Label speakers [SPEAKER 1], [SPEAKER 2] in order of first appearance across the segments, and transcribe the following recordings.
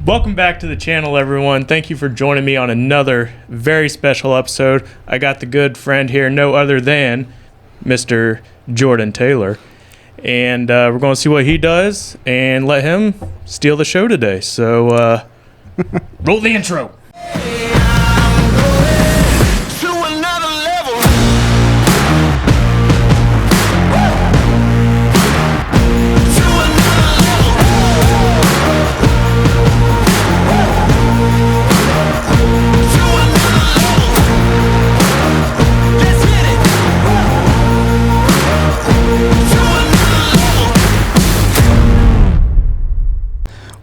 [SPEAKER 1] Welcome back to the channel, everyone. Thank you for joining me on another very special episode. I got the good friend here, no other than Mr. Jordan Taylor. And we're going to see what he does and let him steal the show today. So, roll the intro.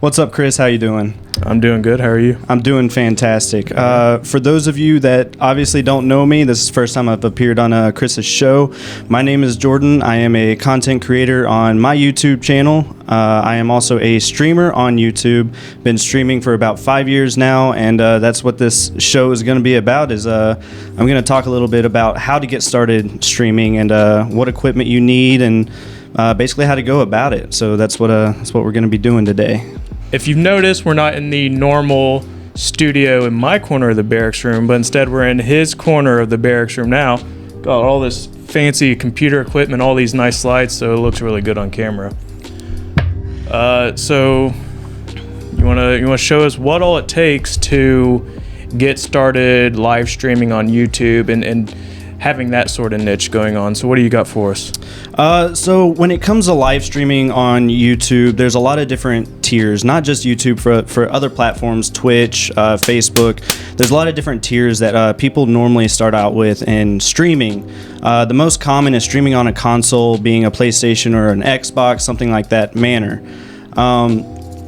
[SPEAKER 2] What's up, Chris? How you doing?
[SPEAKER 1] I'm doing good. How are you?
[SPEAKER 2] I'm doing fantastic. For those of you that obviously don't know me, this is the first time I've appeared on Chris's show. My name is Jordan. I am a content creator on my YouTube channel. I am also a streamer on YouTube. Been streaming for about 5 years now, and that's what this show is going to be about. I'm going to talk a little bit about how to get started streaming and what equipment you need, and basically how to go about it. So that's what we're going to be doing today.
[SPEAKER 1] If you've noticed, we're not in the normal studio in my corner of the barracks room, but instead we're in his corner of the barracks room now. Got all this fancy computer equipment, all these nice lights, so it looks really good on camera. So you wanna show us what all it takes to get started live streaming on YouTube and having that sort of niche going on. So what do you got for us?
[SPEAKER 2] So when it comes to live streaming on YouTube, there's a lot of different tiers, not just YouTube, for other platforms, Twitch, Facebook. There's a lot of different tiers that people normally start out with in streaming. The most common is streaming on a console, being a PlayStation or an Xbox, something like that manner.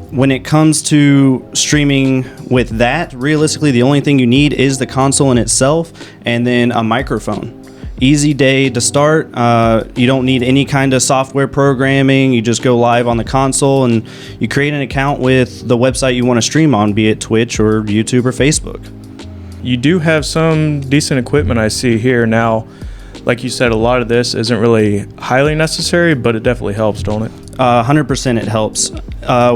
[SPEAKER 2] When it comes to streaming with that, realistically, the only thing you need is the console in itself and then a microphone. Easy day to start. You don't need any kind of software programming. You just go live on the console and you create an account with the website you want to stream on, be it Twitch or YouTube or Facebook.
[SPEAKER 1] You do have some decent equipment I see here now. Like you said, a lot of this isn't really highly necessary, but it definitely helps, don't it?
[SPEAKER 2] 100% it helps.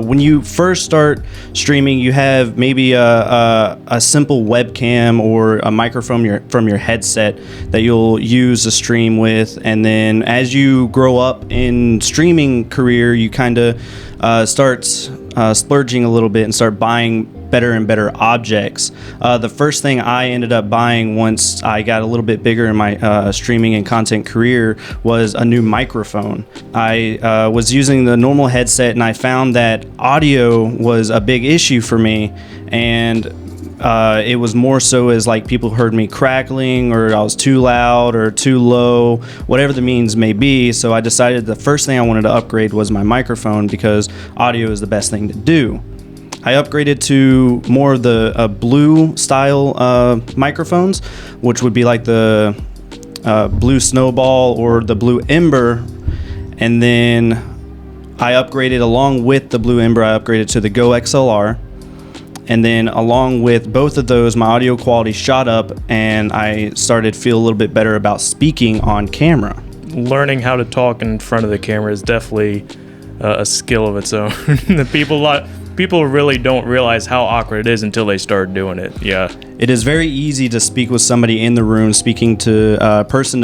[SPEAKER 2] When you first start streaming, you have maybe a simple webcam or a microphone from your headset that you'll use to stream with, and then as you grow up in streaming career, you kind of start splurging a little bit and start buying better and better objects. The first thing I ended up buying once I got a little bit bigger in my streaming and content career was a new microphone. I was using the normal headset and I found that audio was a big issue for me, and it was more so as like people heard me crackling, or I was too loud or too low, whatever the means may be. So I decided the first thing I wanted to upgrade was my microphone, because audio is the best thing to do. I upgraded to more of the blue style microphones, which would be like the blue Snowball or the blue Ember. And then I upgraded, along with the blue Ember, I upgraded to the Go XLR. And then along with both of those, my audio quality shot up and I started to feel a little bit better about speaking on camera.
[SPEAKER 1] Learning how to talk in front of the camera is definitely a skill of its own. People really don't realize how awkward it is until they start doing it. Yeah.
[SPEAKER 2] It is very easy to speak with somebody in the room, speaking to person,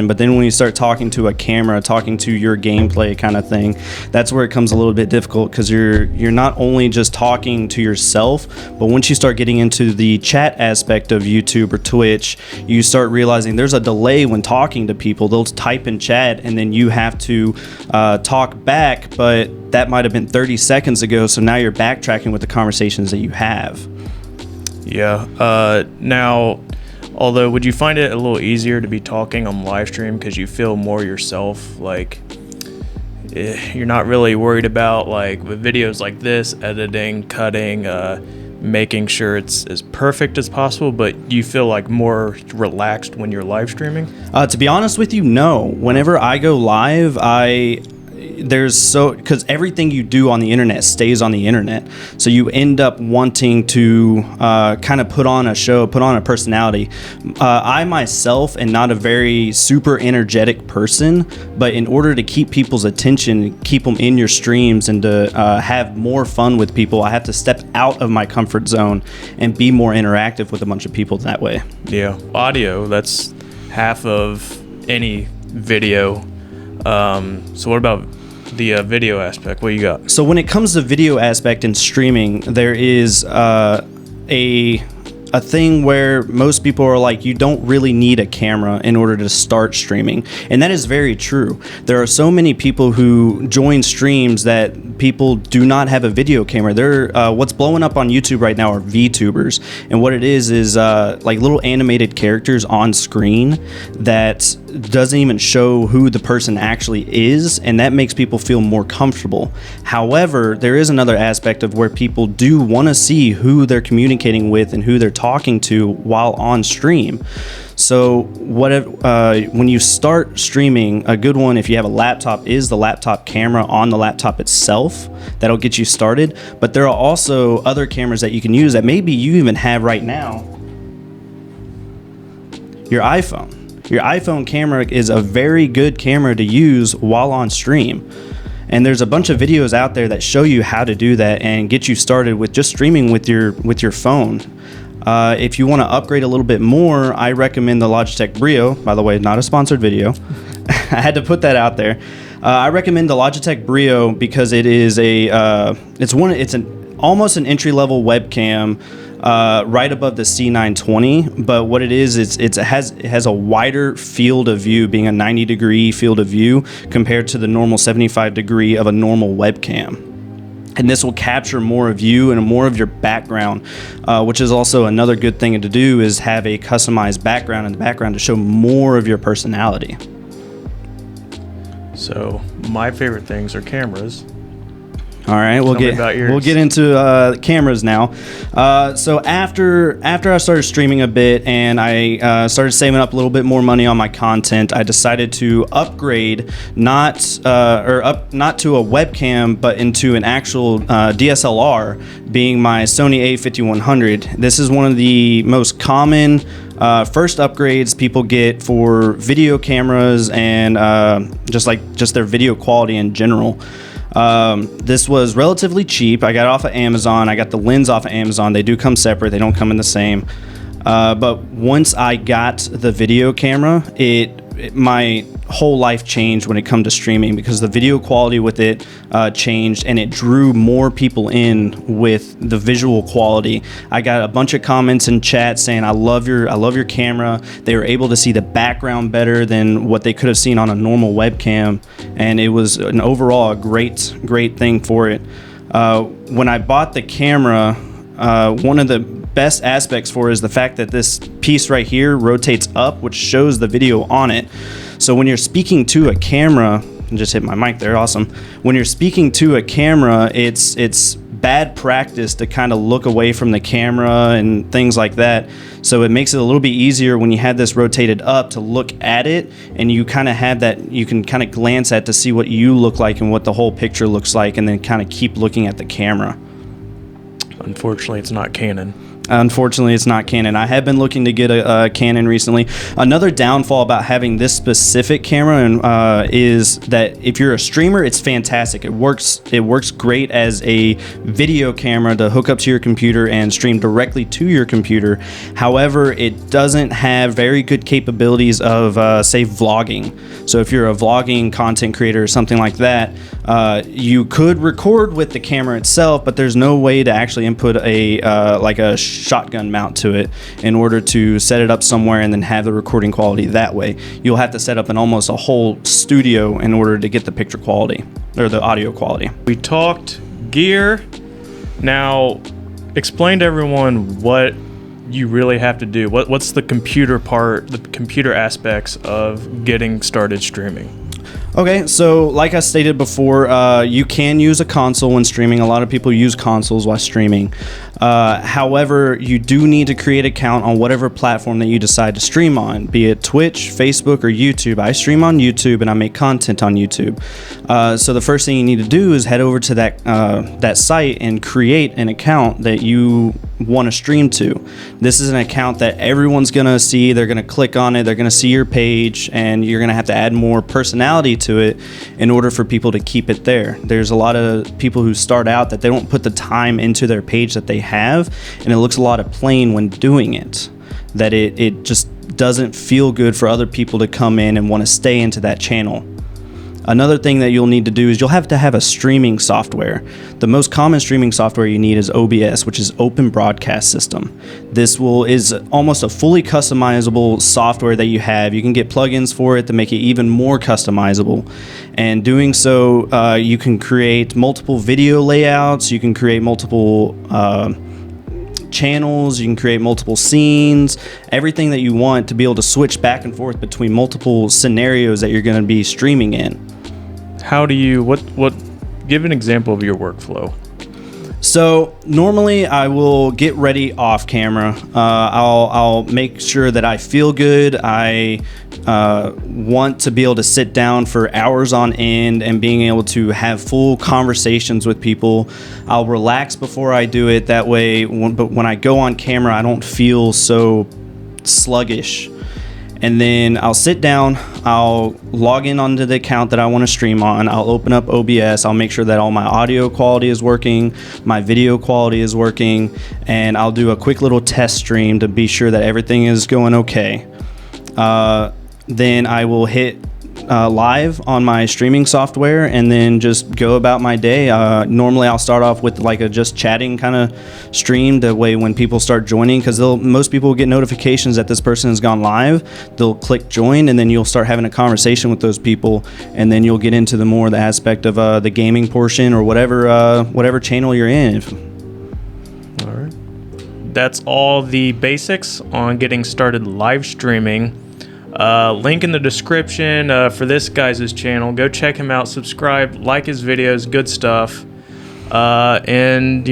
[SPEAKER 2] but then when you start talking to a camera, talking to your gameplay kind of thing, that's where it comes a little bit difficult, because you're not only just talking to yourself, but once you start getting into the chat aspect of YouTube or Twitch, you start realizing there's a delay when talking to people. They'll type in chat and then you have to talk back, but that might have been 30 seconds ago, so now you're backtracking with the conversations that you have.
[SPEAKER 1] Yeah. Now, although, would you find it a little easier to be talking on live stream because you feel more yourself? Like, you're not really worried about, like, with videos like this, editing, cutting, making sure it's as perfect as possible, but you feel like more relaxed when you're live streaming?
[SPEAKER 2] To be honest with you, no. Whenever I go live, because everything you do on the internet stays on the internet, so you end up wanting to kind of put on a show, put on a personality. I myself am not a very super energetic person, but in order to keep people's attention, keep them in your streams, and to have more fun with people, I have to step out of my comfort zone and be more interactive with a bunch of people that way.
[SPEAKER 1] Yeah, audio, that's half of any video. So what about the video aspect? What you got?
[SPEAKER 2] So when it comes to video aspect and streaming, there is a thing where most people are like, you don't really need a camera in order to start streaming. And that is very true. There are so many people who join streams that people do not have a video camera. What's blowing up on YouTube right now are VTubers. And what it is like little animated characters on screen that doesn't even show who the person actually is, and that makes people feel more comfortable. However, there is another aspect of where people do want to see who they're communicating with and who they're talking to while on stream. So when you start streaming, a good one, if you have a laptop, is the laptop camera on the laptop itself. That'll get you started. But there are also other cameras that you can use that maybe you even have right now. Your iPhone. Your iPhone camera is a very good camera to use while on stream. And there's a bunch of videos out there that show you how to do that and get you started with just streaming with your phone. If you want to upgrade a little bit more, I recommend the Logitech Brio. By the way, not a sponsored video. I had to put that out there. I recommend the Logitech Brio because it is almost an entry-level webcam. Right above the C920, but what it is, it has a wider field of view, being a 90-degree field of view compared to the normal 75-degree of a normal webcam. And this will capture more of you and more of your background, which is also another good thing to do, is have a customized background in the background to show more of your personality.
[SPEAKER 1] So my favorite things are cameras.
[SPEAKER 2] All right, we'll get into cameras now. So after I started streaming a bit and I started saving up a little bit more money on my content, I decided to upgrade not to a webcam, but into an actual DSLR, being my Sony A5100. This is one of the most common first upgrades people get for video cameras and just their video quality in general. This was relatively cheap. I got it off of Amazon. I got the lens off of Amazon. They do come separate. They don't come in the same. But once I got the video camera, my whole life changed when it come to streaming, because the video quality with it changed, and it drew more people in with the visual quality. I got a bunch of comments in chat saying, I love your camera. They were able to see the background better than what they could have seen on a normal webcam, and it was an overall a great thing for it. When I bought the camera, one of the best aspects for it is the fact that this piece right here rotates up, which shows the video on it. So when you're speaking to a camera, I just hit my mic there, awesome. When you're speaking to a camera, it's bad practice to kind of look away from the camera and things like that. So it makes it a little bit easier when you have this rotated up to look at it, and you kind of have that, you can kind of glance at to see what you look like and what the whole picture looks like, and then kind of keep looking at the camera.
[SPEAKER 1] Unfortunately, it's not Canon.
[SPEAKER 2] Unfortunately, it's not Canon. I have been looking to get a Canon recently. Another downfall about having this specific camera is that if you're a streamer, it's fantastic. It works great as a video camera to hook up to your computer and stream directly to your computer. However, it doesn't have very good capabilities of, say, vlogging. So if you're a vlogging content creator or something like that, you could record with the camera itself, but there's no way to actually input a shotgun mount to it in order to set it up somewhere and then have the recording quality that way. You'll have to set up almost a whole studio in order to get the picture quality or the audio quality.
[SPEAKER 1] We talked gear. Now, explain to everyone what you really have to do. What's the computer part, the computer aspects of getting started streaming?
[SPEAKER 2] Okay, so like I stated before, you can use a console when streaming. A lot of people use consoles while streaming. However, you do need to create an account on whatever platform that you decide to stream on, be it Twitch, Facebook, or YouTube. I stream on YouTube and I make content on YouTube. So the first thing you need to do is head over to that site and create an account that you want to stream to. This is an account that everyone's going to see. They're going to click on it. They're going to see your page, and you're going to have to add more personality to it in order for people to keep it there. There's a lot of people who start out that they don't put the time into their page that they have, and it looks a lot of plain when doing it, that it just doesn't feel good for other people to come in and want to stay into that channel. Another thing that you'll need to do is you'll have to have a streaming software. The most common streaming software you need is OBS, which is Open Broadcast System. This is almost a fully customizable software that you have. You can get plugins for it to make it even more customizable. And doing so, you can create multiple video layouts, you can create multiple channels, you can create multiple scenes, everything that you want to be able to switch back and forth between multiple scenarios that you're going to be streaming in.
[SPEAKER 1] How do you, give an example of your workflow.
[SPEAKER 2] So normally I will get ready off camera. I'll make sure that I feel good. I want to be able to sit down for hours on end and being able to have full conversations with people. I'll relax before I do it. That way, but when I go on camera, I don't feel so sluggish. And then I'll sit down, I'll log in onto the account that I want to stream on, I'll open up OBS, I'll make sure that all my audio quality is working, my video quality is working, and I'll do a quick little test stream to be sure that everything is going okay. Then I will hit live on my streaming software and then just go about my day. Normally I'll start off with like a just chatting kind of stream, that way when people start joining, because most people will get notifications that this person has gone live, they'll click join, and then you'll start having a conversation with those people, and then you'll get into the more the aspect of the gaming portion or whatever channel you're in.
[SPEAKER 1] All right, that's all the basics on getting started live streaming. Link in the description for this guy's channel. Go check him out, subscribe, like his videos, good stuff. And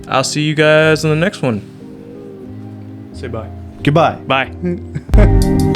[SPEAKER 1] I'll see you guys in the next one. Say bye.
[SPEAKER 2] Goodbye.
[SPEAKER 1] Bye.